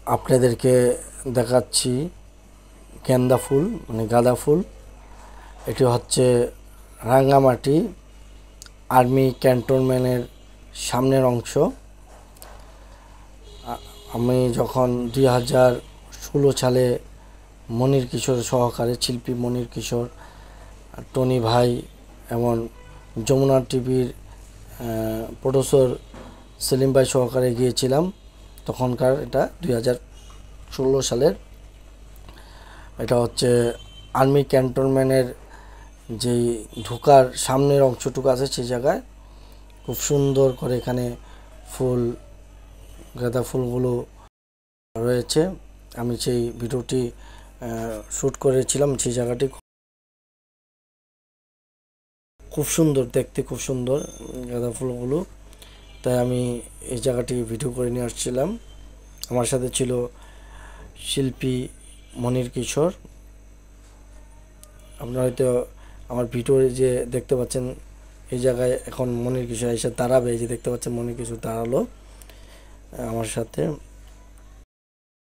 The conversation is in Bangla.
আপনাদেরকে দেখাচ্ছি গেন্দা ফুল মানে গাঁদা ফুল। এটি হচ্ছে রাঙ্গামাটি আর্মি ক্যান্টনমেন্টের সামনের অংশ। আমি যখন 2016 সালে মনির কিশোর সহকারে শিল্পী মনির কিশোর, টনি ভাই এবং যমুনা টিভির প্রডিউসার সেলিম ভাই সহকারে গিয়েছিলাম, তখনকার এটা 2016 সালের। এটা হচ্ছে আর্মি ক্যান্টনমেন্টের যেই ঢোকার সামনের অংশটুকু আছে সেই জায়গায় খুব সুন্দর করে এখানে ফুল, গাঁদা ফুলগুলো রয়েছে। আমি সেই ভিডিওটি শ্যুট করেছিলাম। সেই জায়গাটি খুব সুন্দর দেখতে, খুব সুন্দর গাঁদা ফুলগুলো, তাই আমি এই জায়গাটি ভিডিও করে নিয়ে আসছিলাম। আমার সাথে ছিল শিল্পী মনির কিশোর। আপনারা হয়তো আমার ভিডিও যে দেখতে পাচ্ছেন এই জায়গায় এখন মনির কিশোর এসে দাঁড়াবে, এই যে দেখতে পাচ্ছেন মনির কিশোর দাঁড়ালো আমার সাথে।